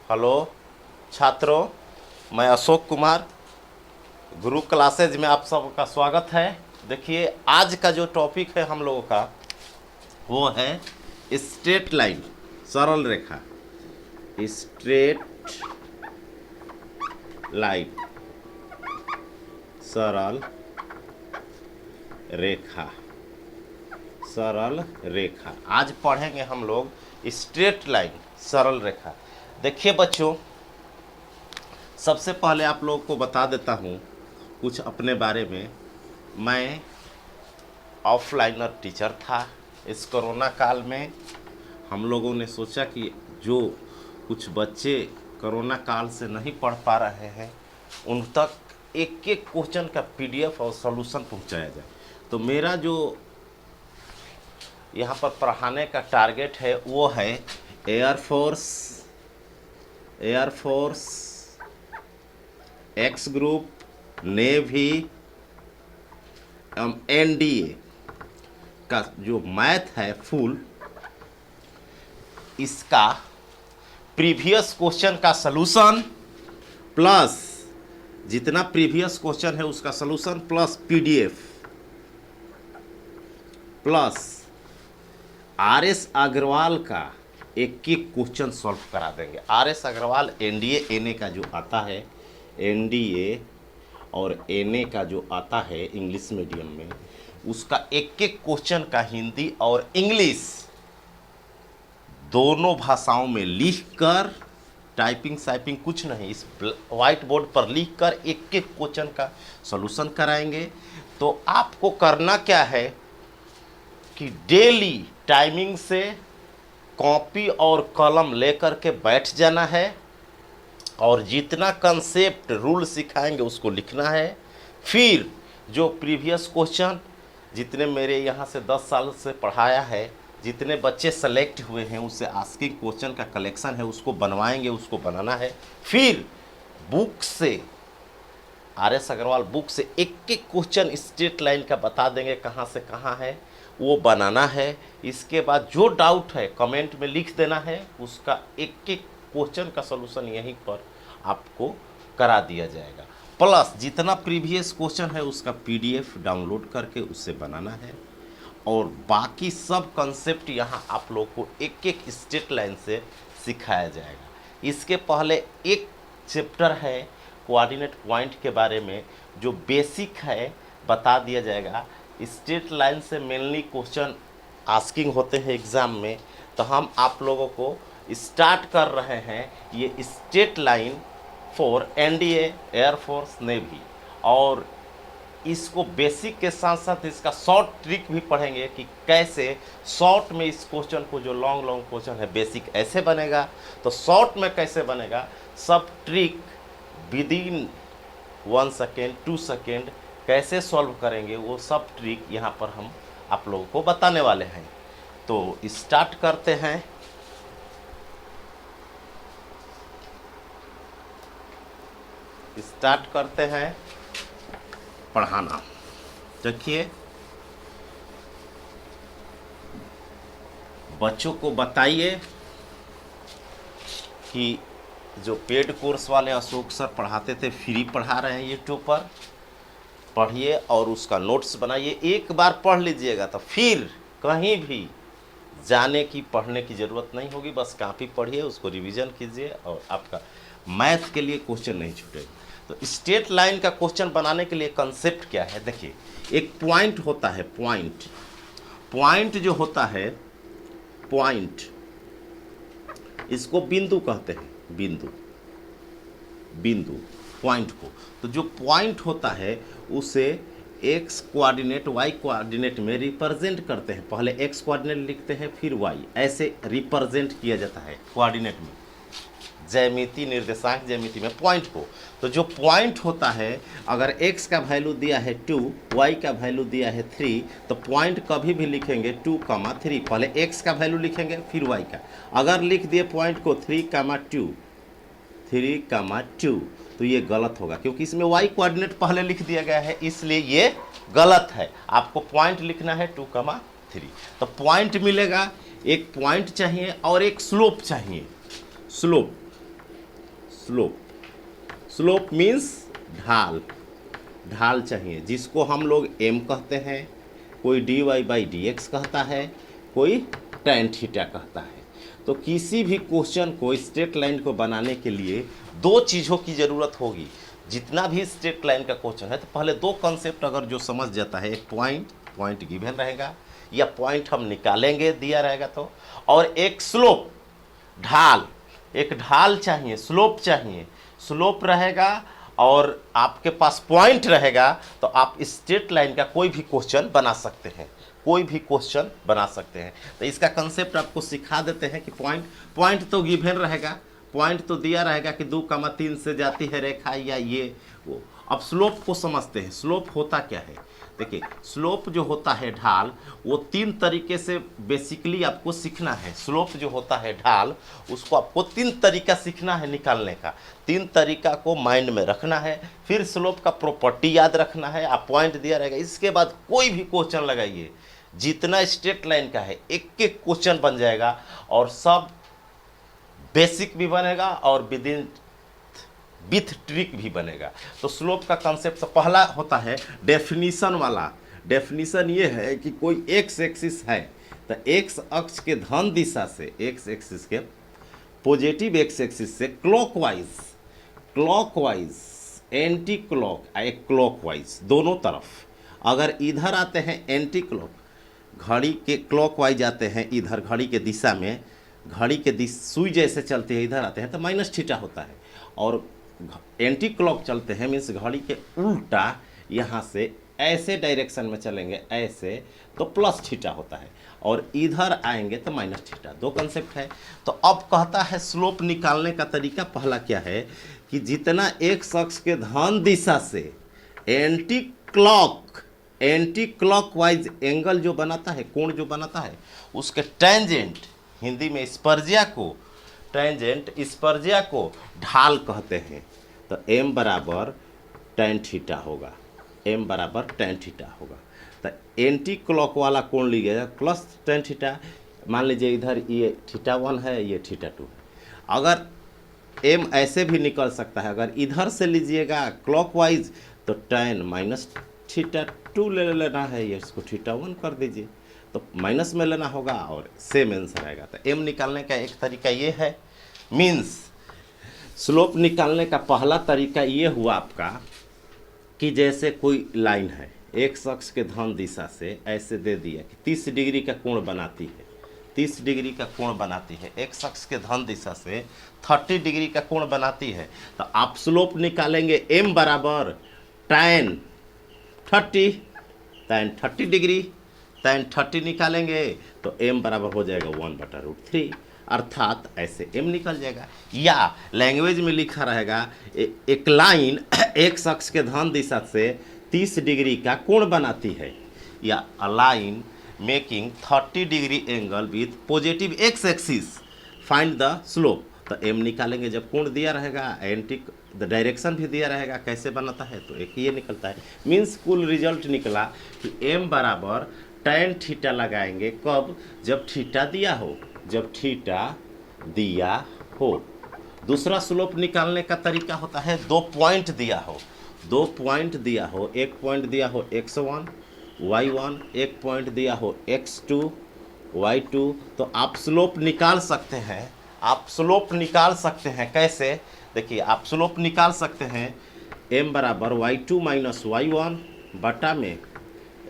Hello छात्रों, मैं अशोक कुमार, गुरु classes में आप सबका स्वागत है। देखिए, आज का जो टॉपिक है हम लोगों का वो है स्ट्रेट लाइन, सरल रेखा। स्ट्रेट लाइन, सरल रेखा, सरल रेखा। आज पढ़ेंगे हम लोग स्ट्रेट लाइन, सरल रेखा। देखिए बच्चों, सबसे पहले आप लोगों को बता देता हूँ कुछ अपने बारे में। मैं ऑफलाइनर टीचर था। इस कोरोना काल में हम लोगों ने सोचा कि जो कुछ बच्चे कोरोना काल से नहीं पढ़ पा रहे हैं उन तक एक एक क्वेश्चन का पीडीएफ और सॉल्यूशन पहुंचाया जाए। तो मेरा जो यहाँ पर पढ़ाने का टारगेट है वो है air force, X group, navy, NDA का जो मैथ है फुल, इसका प्रीवियस क्वेश्चन का सलूशन प्लस जितना प्रीवियस क्वेश्चन है उसका solution plus PDF plus RS Agarwal का एक एक क्वेश्चन सॉल्व करा देंगे। आरएस अग्रवाल एनडीए एनए का जो आता है, एनडीए और एनए का जो आता है इंग्लिश मीडियम में, उसका एक एक क्वेश्चन का हिंदी और इंग्लिश दोनों भाषाओं में लिखकर, टाइपिंग साइपिंग कुछ नहीं, इस व्हाइट बोर्ड पर लिखकर एक एक क्वेश्चन का सॉल्यूशन कराएंगे। तो आपको करना क्या है कि डेली टाइमिंग से कॉपी और कलम लेकर के बैठ जाना है और जितना कंसेप्ट रूल सिखाएंगे उसको लिखना है। फिर जो प्रीवियस क्वेश्चन जितने मेरे यहाँ से 10 साल से पढ़ाया है, जितने बच्चे सेलेक्ट हुए हैं उससे आस्किंग क्वेश्चन का कलेक्शन है उसको बनवाएंगे, उसको बनाना है। फिर बुक से, आरएस अग्रवाल बुक से एक एक क्वेश्चन स्ट्रेट लाइन का बता देंगे कहाँ से कहाँ है, वो बनाना है। इसके बाद जो डाउट है कमेंट में लिख देना है, उसका एक एक क्वेश्चन का सलूशन यहीं पर आपको करा दिया जाएगा। प्लस जितना प्रीवियस क्वेश्चन है उसका पीडीएफ डाउनलोड करके उससे बनाना है और बाकी सब कंसेप्ट यहाँ आप लोग को एक एक स्ट्रेट लाइन से सिखाया जाएगा। इसके पहले एक चैप्टर है कोऑर्डिनेट पॉइंट के बारे में, जो बेसिक है बता दिया जाएगा। स्ट्रेट लाइन से मेनली क्वेश्चन आस्किंग होते हैं एग्ज़ाम में, तो हम आप लोगों को स्टार्ट कर रहे हैं ये straight line for NDA, air force, navy. और इसको बेसिक के साथ साथ इसका शॉर्ट ट्रिक भी पढ़ेंगे कि कैसे शॉर्ट में इस क्वेश्चन को, जो लॉन्ग लॉन्ग क्वेश्चन है बेसिक ऐसे बनेगा तो शॉर्ट में कैसे बनेगा, सब trick with in 1 second 2 second कैसे सॉल्व करेंगे, वो सब ट्रिक यहाँ पर हम आप लोगों को बताने वाले हैं। तो स्टार्ट करते हैं। पढ़ाना। देखिए, बच्चों को बताइए कि जो पेड कोर्स वाले अशोक सर पढ़ाते थे, फ्री पढ़ा रहे हैं यूट्यूब पर, पढ़िए और उसका नोट्स बनाइए। एक बार पढ़ लीजिएगा तो फिर कहीं भी जाने की, पढ़ने की ज़रूरत नहीं होगी। बस कॉपी पढ़िए, उसको रिवीजन कीजिए और आपका मैथ के लिए क्वेश्चन नहीं छूटेगा। तो स्ट्रेट लाइन का क्वेश्चन बनाने के लिए कंसेप्ट क्या है, देखिए, एक पॉइंट होता है, पॉइंट जो होता है, पॉइंट इसको बिंदु कहते हैं, बिंदु पॉइंट को। तो जो पॉइंट होता है उसे एक्स कोऑर्डिनेट, वाई कोऑर्डिनेट में रिप्रेजेंट करते हैं। पहले एक्स कोऑर्डिनेट लिखते हैं फिर वाई, ऐसे रिप्रेजेंट किया जाता है कोऑर्डिनेट में, ज्यामिति, निर्देशांक ज्यामिति में पॉइंट को। तो जो पॉइंट होता है, अगर x का वैल्यू दिया है 2, y का वैल्यू दिया है 3, तो पॉइंट कभी भी लिखेंगे 2, 3। पहले x का वैल्यू लिखेंगे फिर y का। अगर लिख दिए पॉइंट को 3, 2, तो ये गलत होगा क्योंकि इसमें y कोऑर्डिनेट पहले लिख दिया गया है, इसलिए ये गलत है। आपको पॉइंट लिखना है 2, 3। तो पॉइंट मिलेगा, एक पॉइंट चाहिए और एक स्लोप चाहिए। Slope slope. स्लोप मीन्स ढाल, ढाल चाहिए, जिसको हम लोग m कहते हैं, कोई dy/dx कहता है, कोई tan थीटा कहता है। तो किसी भी क्वेश्चन को, स्ट्रेट लाइन को बनाने के लिए दो चीज़ों की ज़रूरत होगी। जितना भी स्ट्रेट लाइन का क्वेश्चन है तो पहले दो कॉन्सेप्ट अगर जो समझ जाता है, एक पॉइंट गिवन रहेगा या पॉइंट हम निकालेंगे दिया रहेगा तो, और एक स्लोप, ढाल, एक ढाल चाहिए, स्लोप चाहिए, स्लोप रहेगा और आपके पास पॉइंट रहेगा तो आप स्ट्रेट लाइन का कोई भी क्वेश्चन बना सकते हैं, कोई भी क्वेश्चन बना सकते हैं। तो इसका कंसेप्ट आपको सिखा देते हैं कि पॉइंट तो गिवन रहेगा, पॉइंट तो दिया रहेगा कि 2,3 से जाती है रेखा या ये वो। अब स्लोप को समझते हैं। स्लोप होता क्या है, देखिए स्लोप जो होता है ढाल, वो 3 तरीके से बेसिकली आपको सीखना है। स्लोप जो होता है ढाल, उसको आपको 3 तरीका सीखना है निकालने का। 3 तरीका को माइंड में रखना है, फिर स्लोप का प्रॉपर्टी याद रखना है, आप पॉइंट दिया रहेगा। इसके बाद कोई भी क्वेश्चन लगाइए, जितना स्ट्रेट लाइन का है एक एक क्वेश्चन बन जाएगा और सब बेसिक भी बनेगा और विथ ट्रिक भी बनेगा। तो स्लोप का कंसेप्ट तो पहला होता है डेफिनीशन वाला। डेफिनीशन ये है कि कोई एक्स एक्सिस है तो एक्स अक्ष के धन दिशा से, एक्स एक्सिस के पॉजिटिव एक्स एक्सिस से क्लॉकवाइज एंटी क्लॉक क्लॉकवाइज दोनों तरफ, अगर इधर आते हैं एंटी क्लॉक, घड़ी के क्लॉकवाइज आते हैं इधर, घड़ी के दिशा में, घड़ी के सुई जैसे चलते हैं इधर आते हैं तो माइनस थीटा होता है, और एंटी क्लॉक चलते हैं मीन्स घड़ी के उल्टा यहाँ से ऐसे डायरेक्शन में चलेंगे ऐसे तो प्लस थीटा होता है, और इधर आएंगे तो माइनस थीटा। दो कंसेप्ट है। तो अब कहता है स्लोप निकालने का तरीका पहला क्या है कि जितना एक शख्स के धन दिशा से एंटी क्लॉकवाइज एंगल जो बनाता है, कोण जो बनाता है, उसके टेंजेंट, हिंदी में स्पर्जिया को ढाल कहते हैं। तो m बराबर tan थीटा होगा, m बराबर tan थीटा होगा। तो एंटी क्लॉक वाला कोण लीजिएगा प्लस tan थीटा, मान लीजिए इधर ये θ1 है, ये θ2 है। अगर m ऐसे भी निकल सकता है, अगर इधर से लीजिएगा क्लॉकवाइज तो tan माइनस θ2 ले लेना है, ये इसको θ1 कर दीजिए तो माइनस में लेना होगा और सेम आंसर आएगा। तो m निकालने का एक तरीका ये है। मीन्स स्लोप निकालने का पहला तरीका ये हुआ आपका कि जैसे कोई लाइन है एक शख्स के धन दिशा से ऐसे दे दिया कि 30 डिग्री का कोण बनाती है, 30 डिग्री का कोण बनाती है, एक शख्स के धन दिशा से 30 डिग्री का कोण बनाती है। तो आप स्लोप निकालेंगे m बराबर tan 30 डिग्री, tan 30 निकालेंगे तो m बराबर हो जाएगा 1/√3, अर्थात ऐसे m निकल जाएगा। या लैंग्वेज में लिखा रहेगा एक लाइन एक शख्स के धन दिशा से 30 डिग्री का कोण बनाती है, या a line making 30 degree angle with positive x axis, find the slope. तो m निकालेंगे जब कोण दिया रहेगा, एंटी डायरेक्शन भी दिया रहेगा कैसे बनाता है, तो एक ये निकलता है। मीन्स कुल रिजल्ट निकला कि m बराबर tan थीटा लगाएंगे कब, जब थीटा दिया हो, जब थीटा दिया हो। दूसरा स्लोप निकालने का तरीका होता है 2 पॉइंट दिया हो, 2 पॉइंट दिया हो, एक पॉइंट दिया हो x1 y1, एक पॉइंट दिया हो x2 y2, तो आप स्लोप निकाल सकते हैं। आप स्लोप निकाल सकते हैं कैसे, देखिए आप स्लोप निकाल सकते हैं m बराबर y2 माइनस y1 बटा में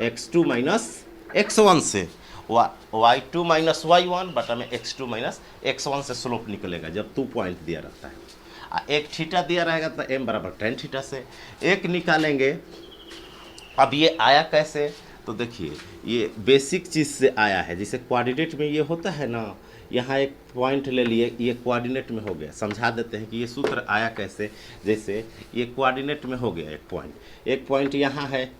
x2 माइनस x1 से, y2 माइनस y1 बटा में x2 माइनस x1 से स्लोप निकलेगा जब 2 पॉइंट दिया रहता है। एक थीटा दिया रहेगा तो m बराबर tan थीटा से एक निकालेंगे। अब ये आया कैसे, तो देखिए ये बेसिक चीज़ से आया है। जैसे कोऑर्डिनेट में ये होता है ना, यहाँ एक पॉइंट ले लिए, ये कोऑर्डिनेट में हो गया। समझा देते हैं कि ये सूत्र आया कैसे। जैसे ये कोऑर्डिनेट में हो गया एक पॉइंट यहाँ है,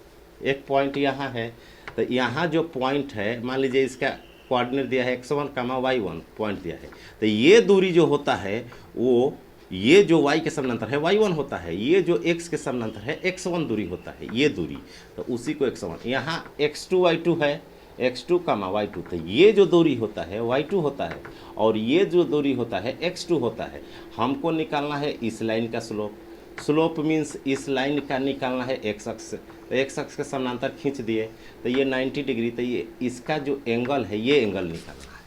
एक पॉइंट यहाँ है, तो यहाँ जो पॉइंट है मान लीजिए इसका कोऑर्डिनेट दिया है x1, y1 पॉइंट दिया है, तो ये दूरी जो होता है वो ये जो y के समानांतर है y1 होता है, ये जो x के समानांतर है x1 दूरी होता है, ये दूरी, तो उसी को x1। यहाँ x2 y2 है, x2 कामा y2, तो ये जो दूरी होता है y2 होता है और ये जो दूरी होता है x2 होता है। हमको निकालना है इस लाइन का स्लोप। स्लोप मीन्स इस लाइन का निकालना है x अक्ष से, तो x अक्ष के समानांतर खींच दिए तो ये 90 डिग्री, तो ये इसका जो एंगल है ये एंगल निकालना है।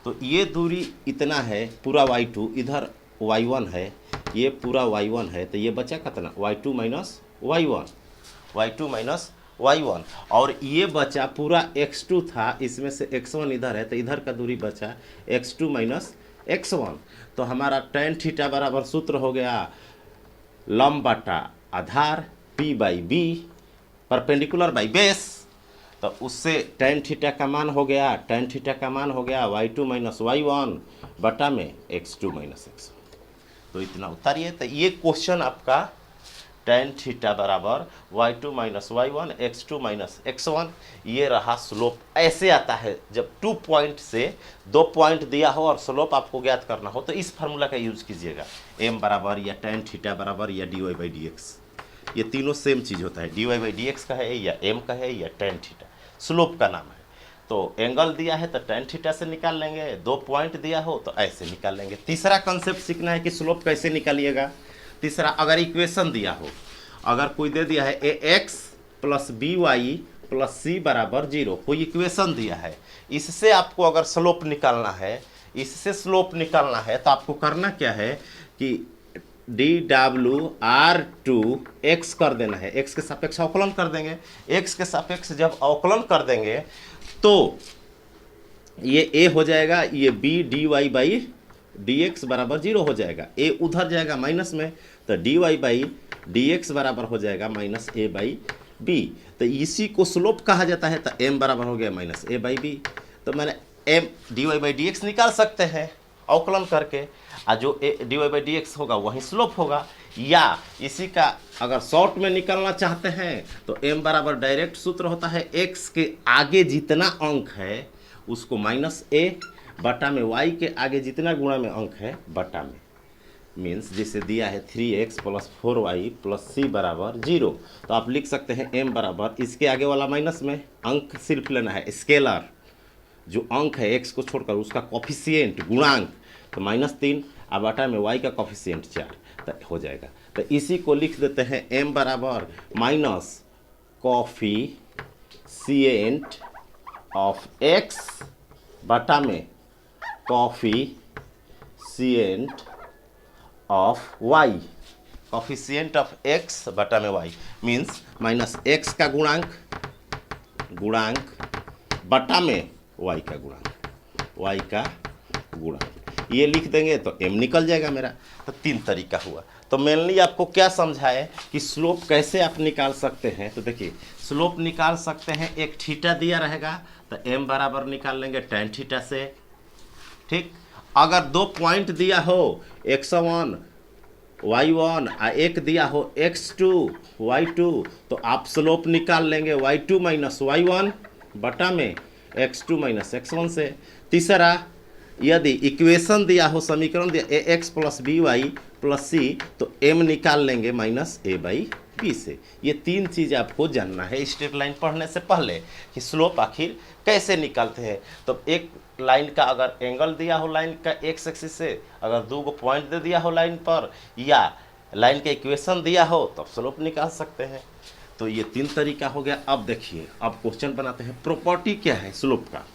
तो ये दूरी इतना है पूरा y2, इधर y1 है, ये पूरा y1 है, तो ये बचा कितना y2 minus y1, y2 minus y1, और ये बचा पूरा x2 था, इसमें से x1 इधर है तो इधर का दूरी बचा x2 माइनस x1। तो हमारा tan थीटा बराबर सूत्र हो गया लंब बटा आधार p by B perpendicular by base. तो उससे tan थीटा का मान हो गया, tan थीटा का मान हो गया y2 माइनस y1 बटा में x2 माइनस x1। तो इतना उतारिए, तो ये क्वेश्चन आपका tan थीटा बराबर y2 minus y1 x2 minus x1, ये रहा स्लोप। ऐसे आता है जब 2 पॉइंट से 2 पॉइंट दिया हो और स्लोप आपको ज्ञात करना हो, तो इस फार्मूला का यूज कीजिएगा, m बराबर या tan थीटा बराबर या dy बाई dx, ये तीनों सेम चीज़ होता है, dy बाई dx का है या m का है या tan थीटा, स्लोप का नाम है। तो एंगल दिया है तो tan थीटा से निकाल लेंगे, 2 पॉइंट दिया हो तो ऐसे निकाल लेंगे। तीसरा कंसेप्ट सीखना है कि स्लोप कैसे निकालिएगा। तीसरा, अगर इक्वेशन दिया हो, अगर कोई दे दिया है ax plus by plus c बराबर 0, कोई इक्वेशन दिया है, इससे आपको अगर स्लोप निकालना है, इससे स्लोप निकालना है तो आपको करना क्या है कि dw r2 x कर देना है, x के सापेक्ष अवकलन कर देंगे। x के सापेक्ष जब अवकलन कर देंगे तो ये a हो जाएगा, ये b dy बाई dx बराबर 0 हो जाएगा, a उधर जाएगा माइनस में, तो dy बाई dx बराबर हो जाएगा माइनस a बाई b। तो इसी को स्लोप कहा जाता है, तो m बराबर हो गया माइनस a बाई b। तो मैंने m dy बाई dx निकाल सकते हैं अवकलन करके, और जो dy बाई dx होगा वही स्लोप होगा। या इसी का अगर शॉर्ट में निकालना चाहते हैं तो m बराबर डायरेक्ट सूत्र होता है x के आगे जितना अंक है उसको माइनस a बटा में y के आगे जितना गुणा में अंक है बटा में, मीन्स जैसे दिया है 3x plus 4y plus c बराबर 0, तो आप लिख सकते हैं m बराबर इसके आगे वाला माइनस में, अंक सिर्फ लेना है स्केलर, जो अंक है x को छोड़कर उसका कॉफिशिएंट गुणांक, तो -3 और बटा में y का कॉफिशिएंट 4, तो हो जाएगा। तो इसी को लिख देते हैं m बराबर माइनस कॉफिशिएंट ऑफ x बटा में coefficient of y, coefficient of x बटा में y मीन्स माइनस x का गुणांक बटा में y का गुणांक, ये लिख देंगे तो m निकल जाएगा मेरा। तो 3 तरीका हुआ। तो मेनली आपको क्या समझाए कि स्लोप कैसे आप निकाल सकते हैं। तो देखिए स्लोप निकाल सकते हैं, एक थीटा दिया रहेगा तो m बराबर निकाल लेंगे tan थीटा से, ठीक। अगर 2 पॉइंट दिया हो x1 y1 और एक दिया हो x2 y2, तो आप स्लोप निकाल लेंगे y2 माइनस y1 बटा में x2 माइनस x1 से। तीसरा, यदि इक्वेशन दिया हो, समीकरण दिया ax plus by plus c, तो m निकाल लेंगे माइनस a बाई b से। ये 3 चीज़ आपको जानना है स्ट्रेट लाइन पढ़ने से पहले कि स्लोप आखिर कैसे निकालते हैं। तो एक लाइन का अगर एंगल दिया हो लाइन का x एक्सिस से, अगर 2 पॉइंट दे दिया हो लाइन पर, या लाइन का इक्वेशन दिया हो तो स्लोप निकाल सकते हैं। तो ये 3 तरीका हो गया। अब देखिए, अब क्वेश्चन बनाते हैं। प्रॉपर्टी क्या है स्लोप का?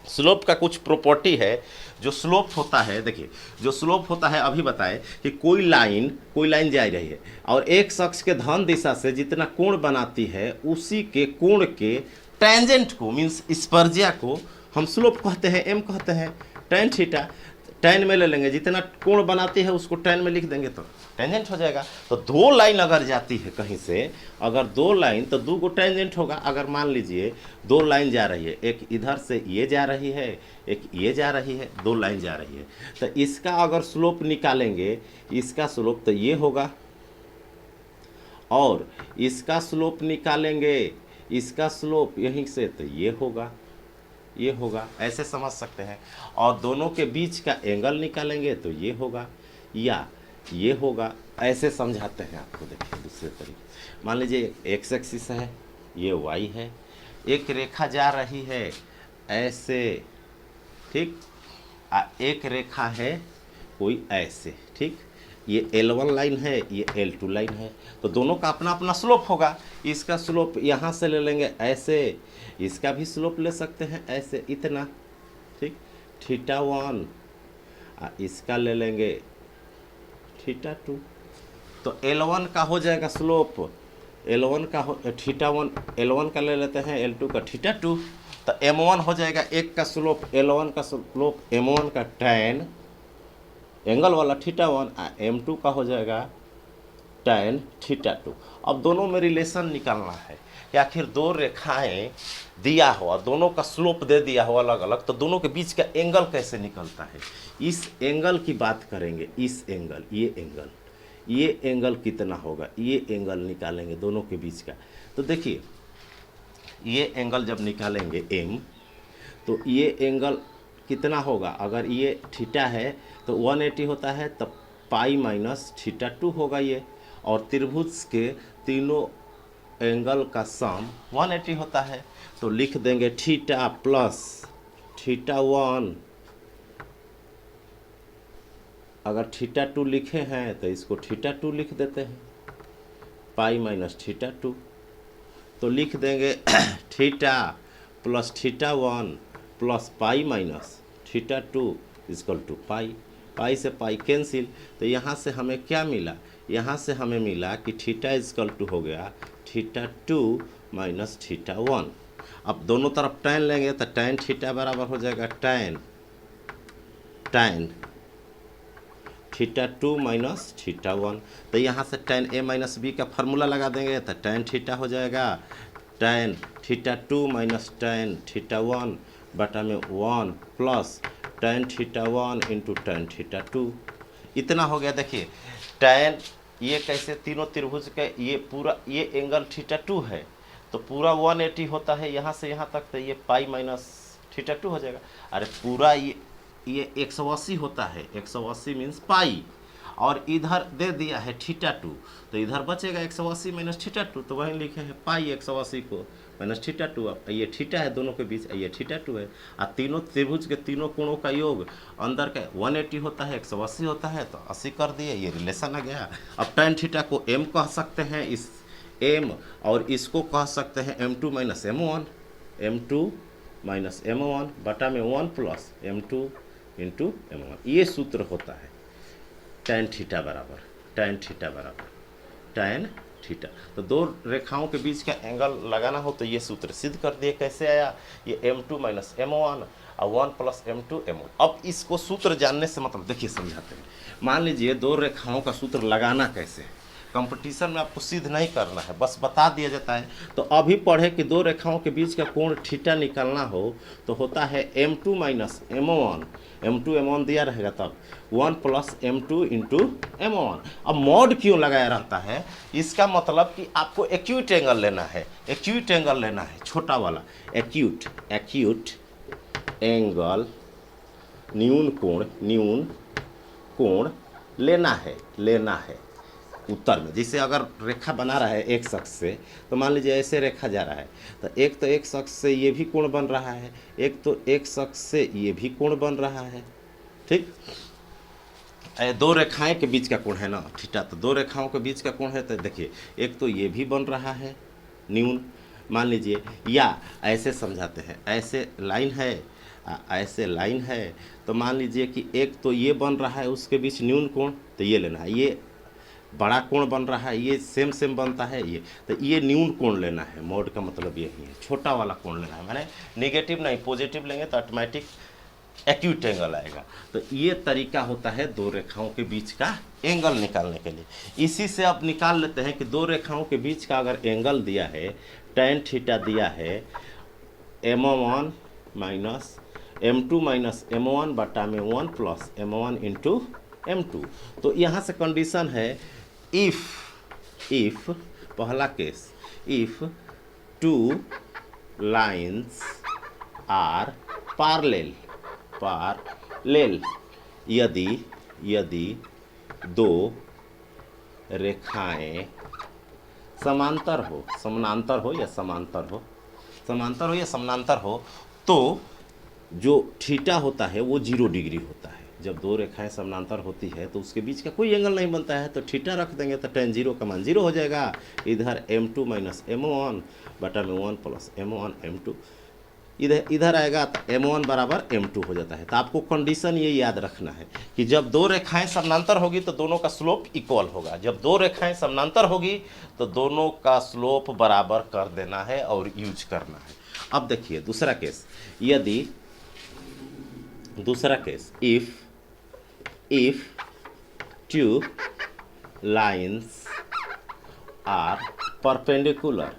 स्लोप का कुछ प्रॉपर्टी है। जो स्लोप होता है, देखिए जो स्लोप होता है अभी बताए कि कोई लाइन जा रही है और एक शख्स के धन दिशा से जितना कोण बनाती है उसी के कोण के टेंजेंट को, मीन्स स्पर्जिया को हम स्लोप कहते हैं, m कहते हैं। tan थीटा tan में ले लेंगे, जितना कोण बनाती है उसको tan में लिख देंगे तो टेंजेंट हो जाएगा। तो 2 लाइन अगर जाती है कहीं से, अगर 2 लाइन तो 2 को टेंजेंट होगा। अगर मान लीजिए 2 लाइन जा रही है, एक इधर से ये जा रही है, एक ये जा रही है, 2 लाइन जा रही है, तो इसका अगर स्लोप निकालेंगे, इसका स्लोप तो ये होगा और इसका स्लोप निकालेंगे, इसका स्लोप यहीं से तो ये होगा, ऐसे समझ सकते हैं। और दोनों के बीच का एंगल निकालेंगे तो ये होगा या ये होगा, ऐसे समझाते हैं आपको। देखिए दूसरे तरीके, मान लीजिए x एक्सिस है, ये y है, एक रेखा जा रही है ऐसे, ठीक, एक रेखा है कोई ऐसे, ठीक, ये L1 लाइन है, ये L2 लाइन है, तो दोनों का अपना अपना स्लोप होगा। इसका स्लोप यहाँ से ले लेंगे ऐसे, इसका भी स्लोप ले सकते हैं ऐसे, इतना, ठीक, θ1, इसका ले लेंगे θ2। तो L1 का हो जाएगा स्लोप, L1 का हो θ1, L1 का ले लेते हैं, L2 का θ2, तो M1 हो जाएगा, एक का स्लोप L1 का स्लोप M1 का tan एंगल वाला θ1, M2 का हो जाएगा tan θ2। अब दोनों में रिलेशन निकालना है कि आखिर दो रेखाएं दिया हुआ, दोनों का स्लोप दे दिया हुआ अलग अलग, तो दोनों के बीच का एंगल कैसे निकलता है, इस एंगल की बात करेंगे। इस एंगल, ये एंगल कितना होगा, ये एंगल निकालेंगे दोनों के बीच का। तो देखिए ये एंगल जब निकालेंगे m, तो ये एंगल कितना होगा, अगर ये थीटा है तो 180 होता है, तब पाई माइनस θ2 होगा ये, और त्रिभुज के तीनों एंगल का सम 180 होता है, तो लिख देंगे थीटा प्लस θ1, अगर θ2 लिखे हैं तो इसको θ2 लिख देते हैं, पाई माइनस θ2, तो लिख देंगे theta plus θ1 plus pi minus θ2 equal to pi, pi से पाई कैंसिल, तो यहाँ से हमें क्या मिला, यहाँ से हमें मिला कि थीटा इक्वल टू हो गया θ2 माइनस θ1। अब दोनों तरफ tan लेंगे तो tan थीटा बराबर हो जाएगा tan θ2 माइनस θ1, तो यहाँ से tan a माइनस बी का फार्मूला लगा देंगे तो tan थीटा हो जाएगा tan θ2 माइनस tan θ1 बटा में 1 प्लस tan θ1 इंटू tan θ2, इतना हो गया। देखिए tan, ये कैसे तीनों त्रिभुज के ये पूरा ये एंगल θ2 है, तो पूरा 180 होता है यहाँ से यहाँ तक, तो ये पाई माइनस θ2 हो जाएगा। अरे पूरा ये 180 होता है, 180 मीन्स पाई, और इधर दे दिया है θ2, तो इधर बचेगा 180 माइनस θ2, तो वहीं लिखे हैं पाई 180 को माइनस θ2। अब ये थीटा है दोनों के बीच, ये θ2 है, और तीनों त्रिभुज के तीनों कोणों का योग अंदर का 180 होता है, 180 होता है, तो 80 कर दिए, ये रिलेशन आ गया। अब tan थीटा को m कह सकते हैं, इस m, और इसको कह सकते हैं m2 minus m1, m2 minus m1 बटा में 1 प्लस m2 इंटू m1, ये सूत्र होता है tan थीटा बराबर tan थीटा। तो दो रेखाओं के बीच का एंगल लगाना हो तो ये सूत्र सिद्ध कर दिए। कैसे आया, ये m2 माइनस m1 और 1 प्लस m2 m1। अब इसको सूत्र जानने से मतलब देखिए समझाते हैं। मान लीजिए दो रेखाओं का सूत्र लगाना कैसे है, कंपटीशन में आपको सिद्ध नहीं करना है, बस बता दिया जाता है। तो अभी पढ़े कि दो रेखाओं के बीच का कोण थीटा निकालना हो तो होता है m2 minus m1, m2 m1 दिया रहेगा, तब 1 प्लस m2 इंटू m1। अब मॉड क्यों लगाया रहता है, इसका मतलब कि आपको एक्यूट एंगल लेना है, एक्यूट एंगल लेना है, छोटा वाला एक्यूट एंगल, न्यून कोण लेना है उत्तर में। जैसे अगर रेखा बना रहा है एक शख्स से, तो मान लीजिए ऐसे रेखा जा रहा है, तो एक तो एक शख्स से ये भी कोण बन रहा है, एक तो एक शख्स से ये भी कोण बन रहा है, ठीक। दो रेखाएं के बीच का कोण है ना थीटा, तो दो रेखाओं के बीच का कोण है, तो देखिए एक तो ये भी बन रहा है न्यून, मान लीजिए, या ऐसे समझाते हैं, ऐसे लाइन है, तो मान लीजिए कि एक तो ये बन रहा है उसके बीच न्यून कोण, तो ये लेना है, ये बड़ा कोण बन रहा है, ये सेम बनता है ये, तो ये न्यून कोण लेना है। मोड का मतलब यही है, छोटा वाला कोण लेना है, माने नेगेटिव नहीं पॉजिटिव लेंगे तो ऑटोमेटिक एक्यूट एंगल आएगा। तो ये तरीका होता है दो रेखाओं के बीच का एंगल निकालने के लिए। इसी से आप निकाल लेते हैं कि दो रेखाओं के बीच का अगर एंगल दिया है, tan थीटा दिया है m1 minus m2 minus m1 बटा में 1 प्लस m1 इंटू m2, तो यहाँ से कंडीशन है इफ पहला केस, if two lines are parallel, यदि दो रेखाएं समानांतर हो या समांतर हो, समांतर हो या समानांतर हो, तो जो थीटा होता है वो 0 डिग्री होता है। जब दो रेखाएं समानांतर होती है तो उसके बीच का कोई एंगल नहीं बनता है, तो थीटा रख देंगे तो tan 0 का मान 0 हो जाएगा। इधर m2 माइनस m1 बटा में 1 प्लस m1 m2, इधर आएगा तो m1 बराबर m2 हो जाता है। तो आपको कंडीशन ये याद रखना है कि जब दो रेखाएं समानांतर होगी तो दोनों का स्लोप इक्वल होगा। जब दो रेखाएं समानांतर होगी तो दोनों का स्लोप बराबर कर देना है और यूज करना है। अब देखिए दूसरा केस, यदि दूसरा case, if two lines are perpendicular,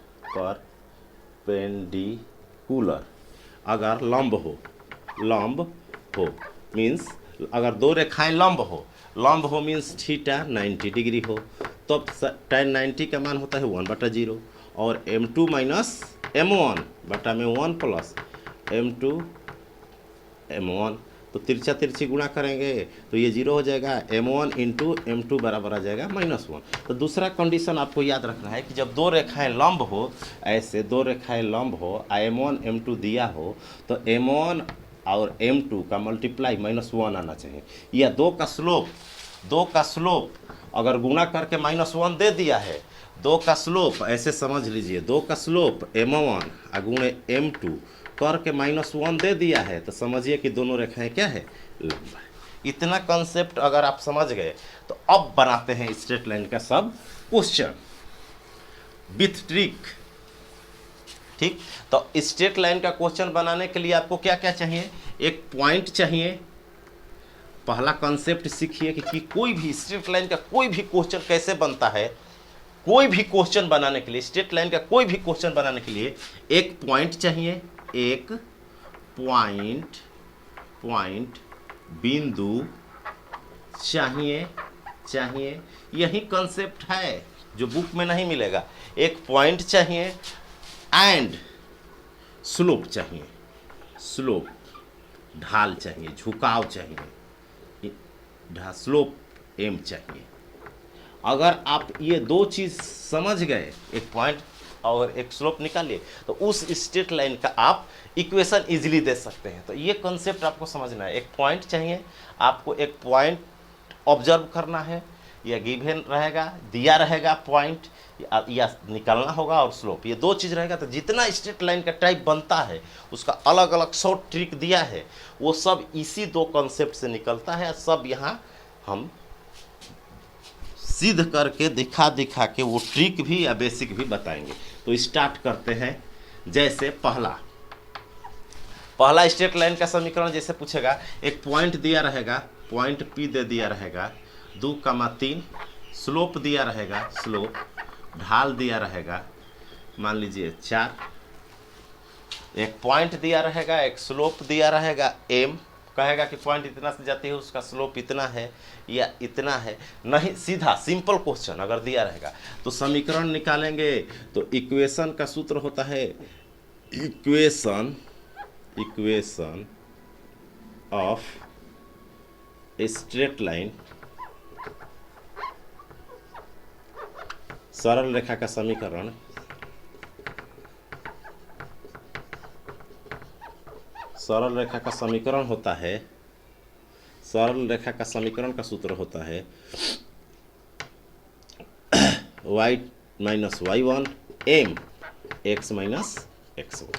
अगर लंब हो मीन्स अगर दो रेखाएं लंब हो मीन्स थीटा 90 डिग्री हो, तो tan 90 का मान होता है 1/0 और m2 माइनस m1 बटा में 1 प्लस m2 m1, तो तिरछा तिरछी गुणा करेंगे तो ये 0 हो जाएगा। m1 इंटू m2 बराबर आ जाएगा -1। तो दूसरा कंडीशन आपको याद रखना है कि जब दो रेखाएं लंब हो, ऐसे दो रेखाएं लंब हो, m1 m2 दिया हो, तो m1 और m2 का मल्टीप्लाई -1 आना चाहिए, या दो का स्लोप अगर गुणा करके -1 दे दिया है, दो का स्लोप ऐसे समझ लीजिए, दो का स्लोप m1 गुणे m2 करके -1 दे दिया है, तो समझिए कि दोनों रेखाएं क्या है, लंबा है। इतना कॉन्सेप्ट अगर आप समझ गए तो अब बनाते हैं स्ट्रेट लाइन का सब क्वेश्चन विथ ट्रिक। ठीक, तो स्ट्रेट लाइन का क्वेश्चन बनाने के लिए आपको क्या क्या चाहिए, एक पॉइंट चाहिए। पहला कॉन्सेप्ट सीखिए कि कोई भी स्ट्रेट लाइन का कोई भी क्वेश्चन कैसे बनता है। कोई भी क्वेश्चन बनाने के लिए, स्ट्रेट लाइन का कोई भी क्वेश्चन बनाने के लिए एक पॉइंट चाहिए, एक पॉइंट बिंदु चाहिए। यही कॉन्सेप्ट है जो बुक में नहीं मिलेगा। एक पॉइंट चाहिए एंड स्लोप चाहिए, स्लोप ढाल चाहिए, झुकाव चाहिए, स्लोप m चाहिए। अगर आप ये दो चीज़ समझ गए, एक पॉइंट और एक स्लोप निकालिए, तो उस स्ट्रेट लाइन का आप इक्वेशन इजीली दे सकते हैं। तो ये कॉन्सेप्ट आपको समझना है। एक पॉइंट चाहिए, आपको एक पॉइंट ऑब्जर्व करना है, या गिवन रहेगा, दिया रहेगा पॉइंट, या निकालना होगा, और स्लोप, ये दो चीज़ रहेगा। तो जितना स्ट्रेट लाइन का टाइप बनता है उसका अलग अलग शॉर्ट ट्रिक दिया है, वो सब इसी दो कॉन्सेप्ट से निकलता है। सब यहाँ हम सिद्ध करके दिखा के वो ट्रिक भी या बेसिक भी बताएंगे। तो स्टार्ट करते हैं। जैसे पहला स्ट्रेट लाइन का समीकरण जैसे पूछेगा, एक पॉइंट दिया रहेगा, पॉइंट P दे दिया रहेगा, 2,3 स्लोप दिया रहेगा, स्लोप ढाल दिया रहेगा, मान लीजिए 4, एक पॉइंट दिया रहेगा, एक स्लोप दिया रहेगा m, कहेगा कि पॉइंट इतना से जाती है, उसका स्लोप इतना है या इतना है। नहीं, सीधा सिंपल क्वेश्चन अगर दिया रहेगा तो समीकरण निकालेंगे। तो इक्वेशन का सूत्र होता है इक्वेशन ऑफ स्ट्रेट लाइन, सरल रेखा का समीकरण, सरल रेखा का समीकरण होता है, सरल रेखा का समीकरण का सूत्र होता है y minus y1 m x minus x1।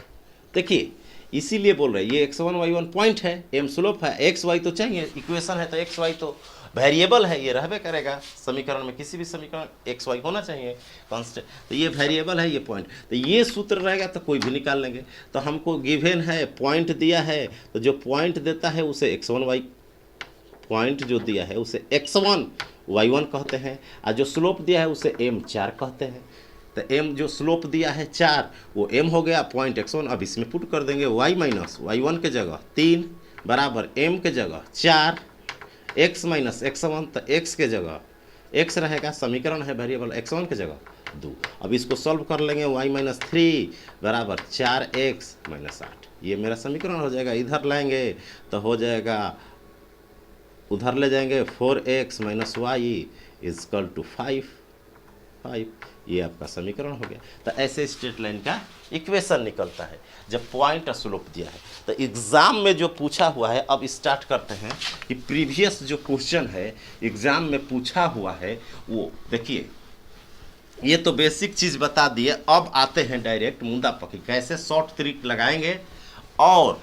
देखिए इसीलिए बोल रहे हैं, ये x1 y1 पॉइंट है, m स्लोप है, x y तो चाहिए, इक्वेशन है तो x y तो वेरिएबल है, ये रहबे करेगा समीकरण में, किसी भी समीकरण एक्स वाई होना चाहिए कांस्टेंट। तो ये वेरिएबल है, ये पॉइंट, तो ये सूत्र रहेगा तो कोई भी निकाल लेंगे। तो हमको गिवन है, पॉइंट दिया है, तो जो पॉइंट देता है उसे x1 y, पॉइंट जो दिया है उसे x1 y1 कहते हैं, और जो स्लोप दिया है उसे m4 कहते हैं। तो m जो स्लोप दिया है 4 वो m हो गया, पॉइंट x1। अब इसमें पुट कर देंगे y माइनस y1 के जगह 3 बराबर m के जगह 4, x माइनस x1, तो x के जगह x रहेगा, समीकरण है वेरिएबल, x1 के जगह 2। अब इसको सॉल्व कर लेंगे, y माइनस 3 बराबर 4x माइनस 8, ये मेरा समीकरण हो जाएगा। इधर लाएंगे तो हो जाएगा, उधर ले जाएंगे 4x minus y is equal to 5, ये आपका समीकरण हो गया। तो ऐसे स्ट्रेट लाइन का इक्वेशन निकलता है जब पॉइंट स्लोप दिया है। तो एग्ज़ाम में जो पूछा हुआ है, अब स्टार्ट करते हैं कि प्रीवियस जो क्वेश्चन है एग्ज़ाम में पूछा हुआ है वो देखिए। ये तो बेसिक चीज़ बता दिए, अब आते हैं डायरेक्ट मुद्दा पकड़ कैसे शॉर्ट ट्रिक लगाएंगे और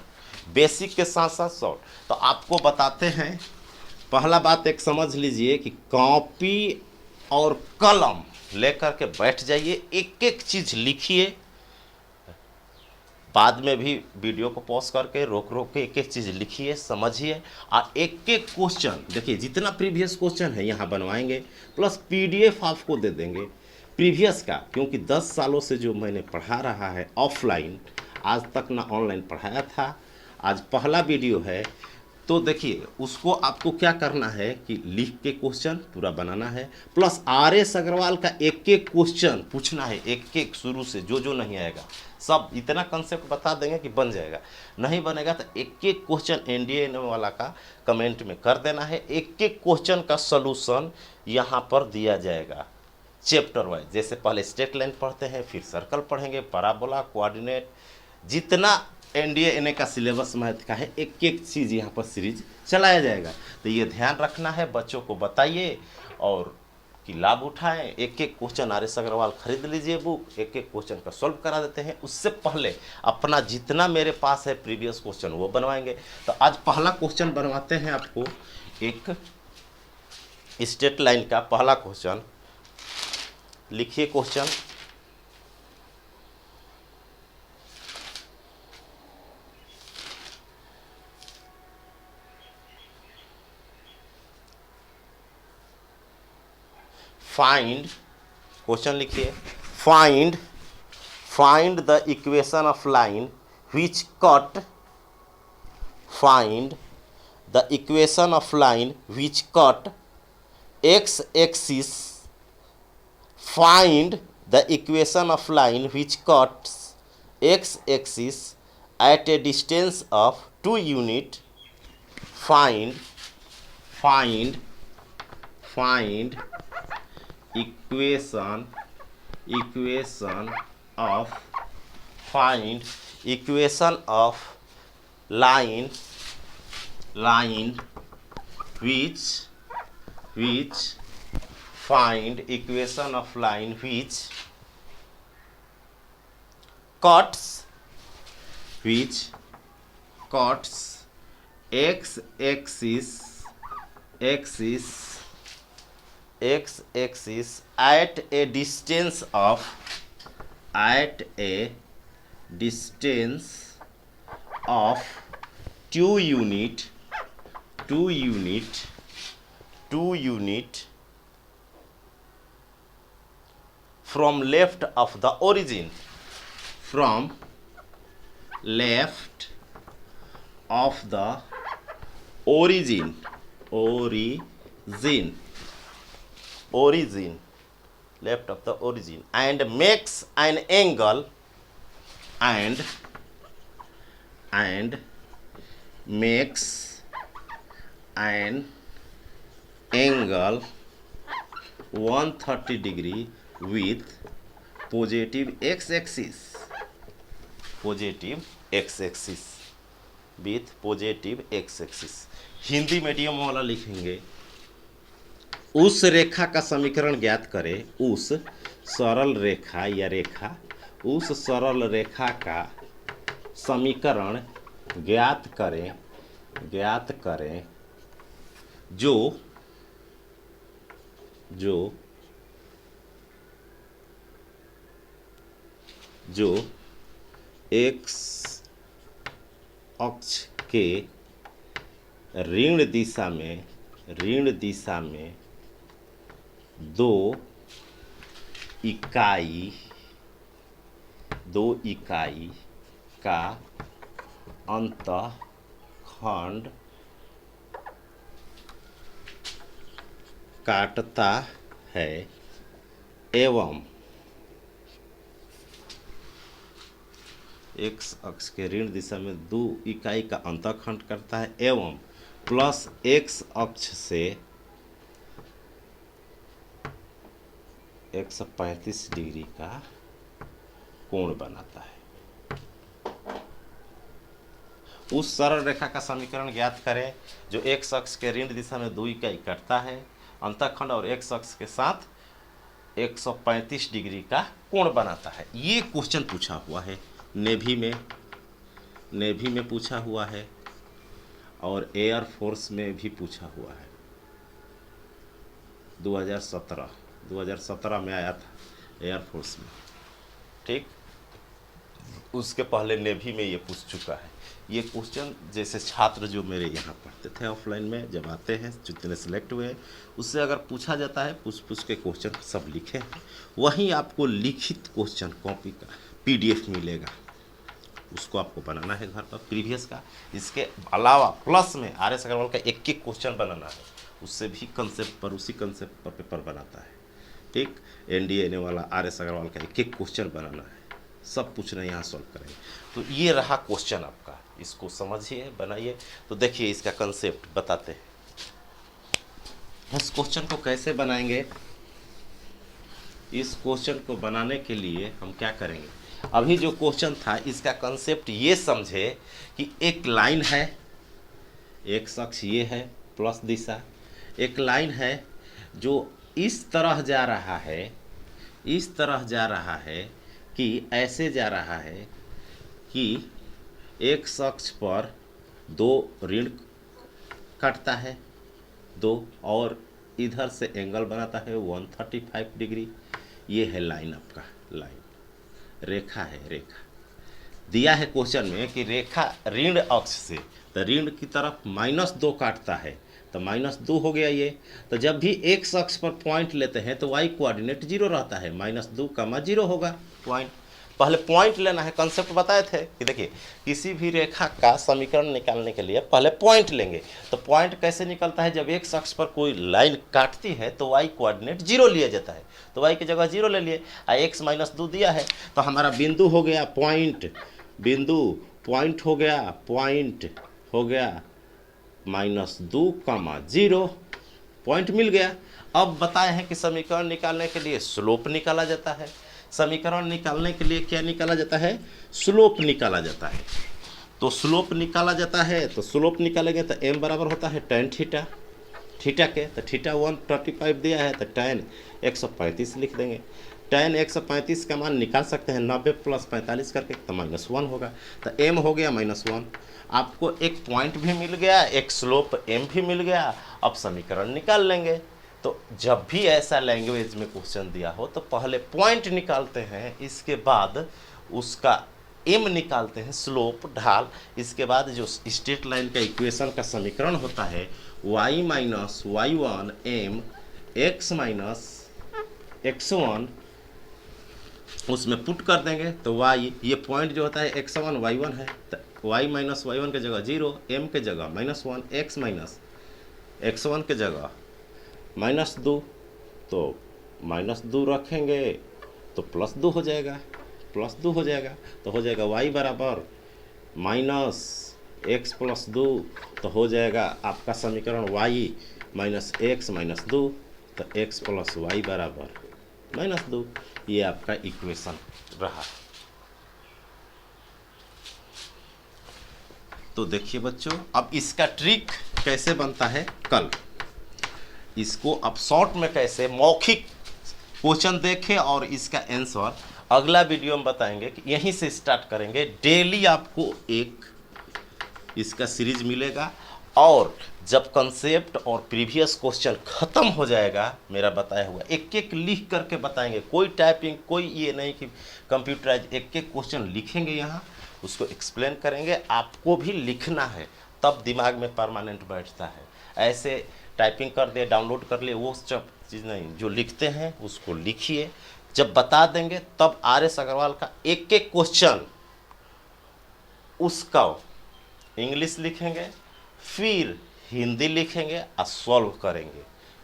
बेसिक के साथ साथ शॉर्ट। तो आपको बताते हैं, पहला बात एक समझ लीजिए कि कॉपी और कलम लेकर के बैठ जाइए, एक एक चीज़ लिखिए, बाद में भी वीडियो को पॉज करके रोक रोक के एक एक चीज़ लिखिए, समझिए, और एक एक क्वेश्चन देखिए। जितना प्रीवियस क्वेश्चन है यहाँ बनवाएंगे, प्लस पीडीएफ आपको दे देंगे प्रीवियस का, क्योंकि 10 सालों से जो मैंने पढ़ा रहा है ऑफलाइन, आज तक ना ऑनलाइन पढ़ाया था, आज पहला वीडियो है। तो देखिए उसको आपको क्या करना है कि लिख के क्वेश्चन पूरा बनाना है, प्लस आर.एस. अग्रवाल का एक एक क्वेश्चन पूछना है, एक एक शुरू से जो जो नहीं आएगा सब इतना कंसेप्ट बता देंगे कि बन जाएगा। नहीं बनेगा तो एक एक क्वेश्चन एनडीए वाला का कमेंट में कर देना है, एक एक क्वेश्चन का सलूशन यहाँ पर दिया जाएगा चैप्टर वाइज। जैसे पहले स्ट्रेट लाइन पढ़ते हैं, फिर सर्कल पढ़ेंगे, पैराबोला, कोऑर्डिनेट, जितना एनडीए एनए का सिलेबस मैथ का है एक एक चीज़ यहाँ पर सीरीज चलाया जाएगा। तो ये ध्यान रखना है, बच्चों को बताइए और कि लाभ उठाएं। एक एक क्वेश्चन आर.एस. अग्रवाल खरीद लीजिए बुक, एक एक क्वेश्चन का सॉल्व करा देते हैं। उससे पहले अपना जितना मेरे पास है प्रीवियस क्वेश्चन वो बनवाएंगे। तो आज पहला क्वेश्चन बनवाते हैं आपको, एक स्ट्रेट लाइन का पहला क्वेश्चन। लिखिए क्वेश्चन, फाइंड, क्वेश्चन लिखिए, find the equation of line which cut, find the equation of line which cut x axis, find the equation of line which cuts x axis at a distance of 2 unit, find equation of line which find equation of line which cuts x axis at a distance of 2 unit from left of the origin, from left of the origin left of the origin, and makes an angle makes an angle 130 degree with positive x-axis with positive x-axis। Hindi medium वाला लिखेंगे, उस रेखा का समीकरण ज्ञात करें, उस सरल रेखा या रेखा, उस सरल रेखा का समीकरण ज्ञात करें जो x अक्ष के ऋण दिशा में 2 इकाई का अंतःखंड काटता है एवं एक्स अक्ष के ऋण दिशा में 2 इकाई का अंतःखंड करता है एवं प्लस एक्स अक्ष से 135 डिग्री का कोण बनाता है। उस सरल रेखा का समीकरण ज्ञात करें जो x अक्ष के ऋण दिशा में 2 इकाई कटता है, अंतःखंड और x अक्ष के साथ 135 डिग्री का कोण बनाता है। ये क्वेश्चन पूछा हुआ है नेवी में पूछा हुआ है और एयरफोर्स में भी पूछा हुआ है। 2017 में आया था एयरफोर्स में, ठीक। उसके पहले नेवी में ये पूछ चुका है। ये क्वेश्चन जैसे छात्र जो मेरे यहाँ पढ़ते थे ऑफलाइन में, जब आते हैं जितने सेलेक्ट हुए हैं उससे अगर पूछा जाता है, पूछ के क्वेश्चन सब लिखे हैं, वहीं आपको लिखित क्वेश्चन कॉपी का PDF मिलेगा, उसको आपको बनाना है घर पर प्रीवियस का। इसके अलावा प्लस में RS अग्रवाल का एक क्वेश्चन बनाना है, उससे भी कंसेप्ट पर, उसी कंसेप्ट पर पेपर बनाता है, ठीक। NDA वाला RS अग्रवाल का एक क्वेश्चन बनाना है, सब पूछ रहे हैं, यहाँ सॉल्व करेंगे। तो ये रहा क्वेश्चन आपका, इसको समझिए, बनाइए। तो देखिए इसका कंसेप्ट बताते हैं। इस क्वेश्चन को कैसे बनाएंगे? इस क्वेश्चन को बनाने के लिए हम क्या करेंगे, अभी जो क्वेश्चन था इसका कंसेप्ट ये समझे कि एक लाइन है, एक अक्ष ये है प्लस दिशा, एक लाइन है जो इस तरह जा रहा है, इस तरह जा रहा है कि ऐसे जा रहा है कि एक अक्ष पर 2 ऋण काटता है 2 और इधर से एंगल बनाता है 135 डिग्री। ये है लाइन, आपका लाइन रेखा है। रेखा दिया है क्वेश्चन में कि रेखा ऋण अक्ष से, तो ऋण की तरफ -2 काटता है, तो -2 हो गया ये। तो जब भी एक अक्ष पर पॉइंट लेते हैं तो y कोऑर्डिनेट 0 रहता है, -2, 0 होगा पॉइंट। पहले पॉइंट लेना है, कंसेप्ट बताए थे कि देखिए किसी भी रेखा का समीकरण निकालने के लिए पहले पॉइंट लेंगे। तो पॉइंट कैसे निकलता है, जब एक अक्ष पर कोई लाइन काटती है तो y कोऑर्डिनेट 0 लिया जाता है, तो y की जगह 0 ले लिए, x -2 दिया है, तो हमारा बिंदु हो गया पॉइंट, बिंदु पॉइंट हो गया, पॉइंट हो गया -2, 0, पॉइंट मिल गया। अब बताए हैं कि समीकरण निकालने के लिए स्लोप निकाला जाता है। समीकरण निकालने के लिए क्या निकाला जाता है, स्लोप निकाला जाता है। तो स्लोप निकाला जाता है, तो स्लोप निकालेंगे तो m बराबर होता है tan थीटा, थीटा के, तो थीटा 135 दिया है, तो tan 135 लिख देंगे। tan 135 का मान निकाल सकते हैं 90 + 45 करके, तो -1 होगा, तो m हो गया -1। आपको एक पॉइंट भी मिल गया, एक स्लोप m भी मिल गया। अब समीकरण निकाल लेंगे। तो जब भी ऐसा लैंग्वेज में क्वेश्चन दिया हो तो पहले पॉइंट निकालते हैं, इसके बाद उसका m निकालते हैं, स्लोप ढाल। इसके बाद जो स्ट्रेट लाइन का इक्वेशन का समीकरण होता है y - y1 m x - x1, उसमें पुट कर देंगे तो y, ये पॉइंट जो होता है x1 y1 है, तो y - y1 के जगह 0, m के जगह -1, x - x1 के जगह -2, तो -2 रखेंगे तो +2 हो जाएगा, +2 हो जाएगा, तो हो जाएगा y बराबर -x + 2, तो हो जाएगा आपका समीकरण y - x - 2, तो x + y बराबर -2। ये आपका इक्वेशन रहा। तो देखिए बच्चों, अब इसका ट्रिक कैसे बनता है, कल इसको अब शॉर्ट में कैसे मौखिक क्वेश्चन देखें और इसका आंसर अगला वीडियो में बताएंगे कि यहीं से स्टार्ट करेंगे। डेली आपको एक इसका सीरीज मिलेगा और जब कंसेप्ट और प्रीवियस क्वेश्चन खत्म हो जाएगा, मेरा बताया हुआ एक एक लिख करके बताएंगे, कोई टाइपिंग, कोई ये नहीं कि कंप्यूटराइज, एक एक क्वेश्चन लिखेंगे यहाँ, उसको एक्सप्लेन करेंगे। आपको भी लिखना है, तब दिमाग में परमानेंट बैठता है। ऐसे टाइपिंग कर दे, डाउनलोड कर ले, वो सब चीज़ नहीं, जो लिखते हैं उसको लिखिए। जब बता देंगे तब RS अग्रवाल का एक एक क्वेश्चन उसका इंग्लिश लिखेंगे, फिर हिंदी लिखेंगे और सॉल्व करेंगे।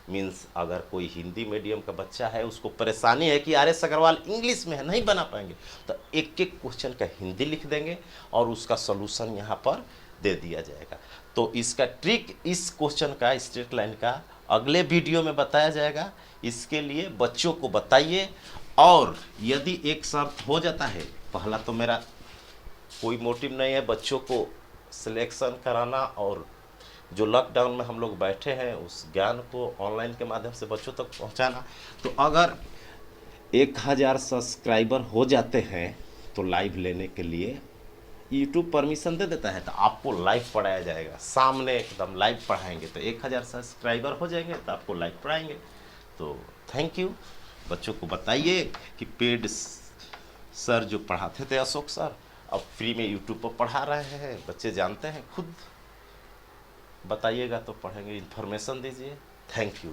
मीन्स अगर कोई हिंदी मीडियम का बच्चा है, उसको परेशानी है कि RS अग्रवाल इंग्लिश में है, नहीं बना पाएंगे, तो एक एक क्वेश्चन का हिंदी लिख देंगे और उसका सॉल्यूशन यहाँ पर दे दिया जाएगा। तो इसका ट्रिक इस क्वेश्चन का, स्ट्रेट लाइन का अगले वीडियो में बताया जाएगा। इसके लिए बच्चों को बताइए, और यदि एक शर्त हो जाता है, पहला तो मेरा कोई मोटिव नहीं है बच्चों को सिलेक्शन कराना, और जो लॉकडाउन में हम लोग बैठे हैं उस ज्ञान को ऑनलाइन के माध्यम से बच्चों तक पहुंचाना। तो अगर 1000 सब्सक्राइबर हो जाते हैं तो लाइव लेने के लिए यूट्यूब परमिशन दे देता है, तो आपको लाइव पढ़ाया जाएगा, सामने एकदम लाइव पढ़ाएंगे। तो 1000 सब्सक्राइबर हो जाएंगे तो आपको लाइव पढ़ाएंगे। तो थैंक यू। बच्चों को बताइए कि पेड सर जो पढ़ाते थे अशोक सर, अब फ्री में यूट्यूब पर पढ़ा रहे हैं, बच्चे जानते हैं खुद। बताइएगा तो पढ़ेंगे, इन्फॉर्मेशन दीजिए। Thank you.